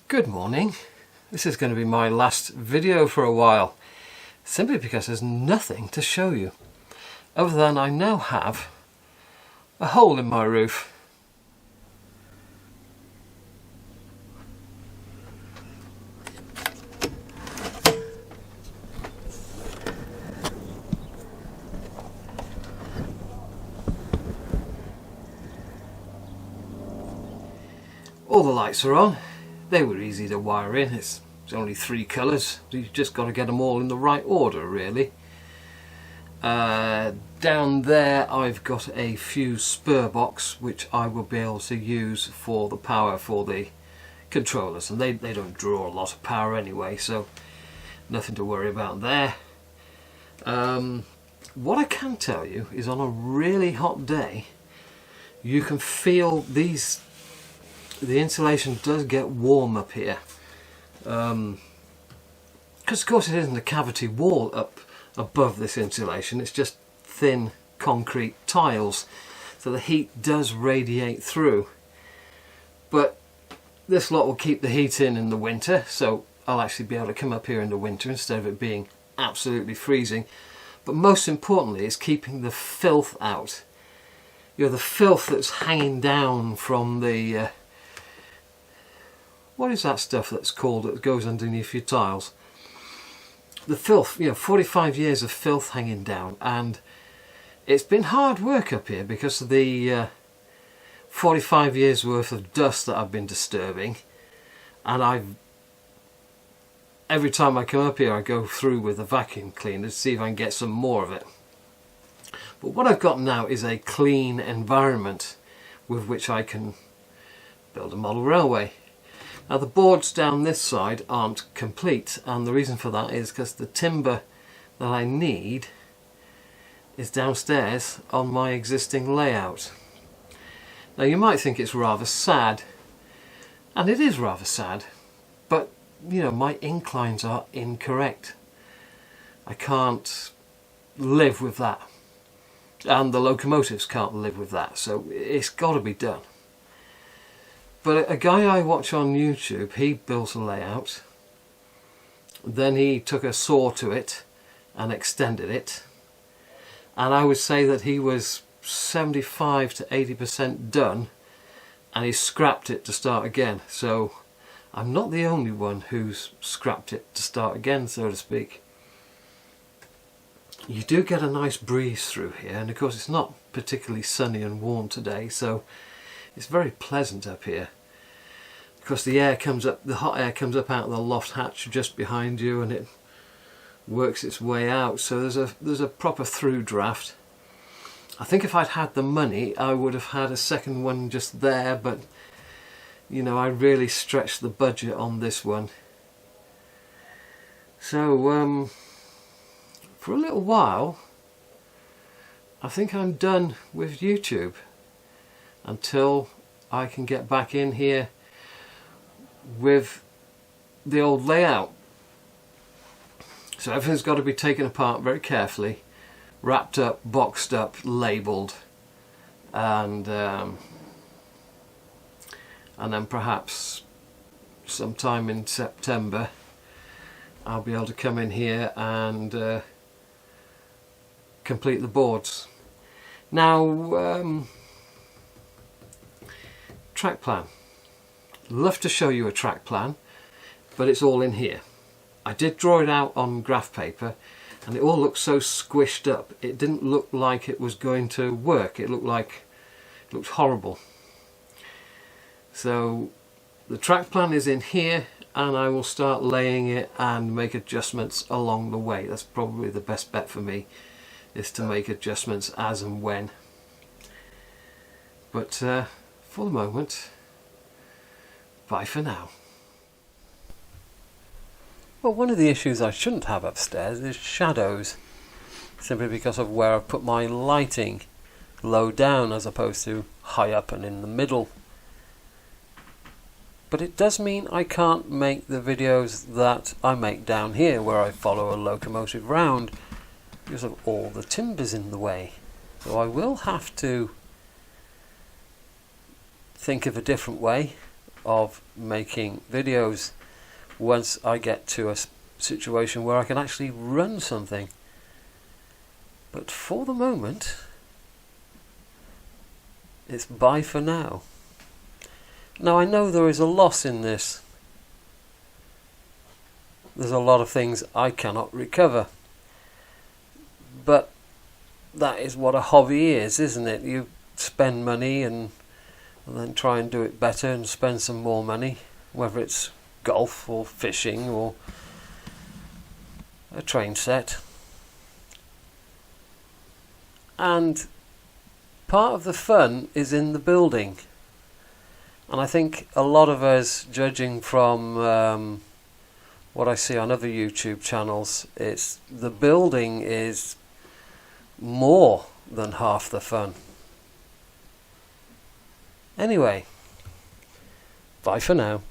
Good morning. This is going to be my last video for a while, simply because there's nothing to show you other than I now have a hole in my roof. All the lights are on. They were easy to wire in. It's only 3 colours. You've just got to get them all in the right order, really. Down there I've got a fuse spur box which I will be able to use for the power for the controllers, and they don't draw a lot of power anyway, so nothing to worry about there. What I can tell you is on a really hot day you can feel the insulation does get warm up here, because of course it isn't a cavity wall up above this insulation, it's just thin concrete tiles, so the heat does radiate through. But this lot will keep the heat in the winter, so I'll actually be able to come up here in the winter instead of it being absolutely freezing. But most importantly, it's keeping the filth out. You know, the filth that's hanging down from the what is that stuff that's called that goes underneath your tiles? The filth, 45 years of filth hanging down, and it's been hard work up here because of the 45 years worth of dust that I've been disturbing, and every time I come up here I go through with a vacuum cleaner to see if I can get some more of it. But what I've got now is a clean environment with which I can build a model railway. Now the boards down this side aren't complete, and the reason for that is because the timber that I need is downstairs on my existing layout. Now you might think it's rather sad, and it is rather sad, but my inclines are incorrect. I can't live with that, and the locomotives can't live with that, so it's got to be done. But a guy I watch on YouTube, he built a layout, then he took a saw to it and extended it, and I would say that he was 75 to 80% done, and he scrapped it to start again. So I'm not the only one who's scrapped it to start again, so to speak. You do get a nice breeze through here, and of course it's not particularly sunny and warm today, so it's very pleasant up here. Because the air comes up, the hot air comes up out of the loft hatch just behind you, and it works its way out. So there's a proper through draft. I think if I'd had the money, I would have had a second one just there, but I really stretched the budget on this one. So for a little while, I think I'm done with YouTube until I can get back in here with the old layout. So everything's got to be taken apart very carefully, wrapped up, boxed up, labelled, and then perhaps sometime in September I'll be able to come in here and complete the boards. Now track plan. Love to show you a track plan, but it's all in here. I did draw it out on graph paper, and it all looked so squished up. It didn't look like it was going to work. It looked horrible. So the track plan is in here, and I will start laying it and make adjustments along the way. That's probably the best bet for me, is to make adjustments as and when. But for the moment, bye for now. Well, one of the issues I shouldn't have upstairs is shadows, simply because of where I've put my lighting, low down as opposed to high up and in the middle. But it does mean I can't make the videos that I make down here, where I follow a locomotive round, because of all the timbers in the way. So I will have to think of a different way of making videos once I get to a situation where I can actually run something. But for the moment, it's bye for now. Now I know there is a loss in this. There's a lot of things I cannot recover. But that is what a hobby is, isn't it? You spend money and then try and do it better and spend some more money, whether it's golf or fishing or a train set. And part of the fun is in the building. And I think a lot of us, judging from what I see on other YouTube channels, it's the building is more than half the fun. Anyway, bye for now.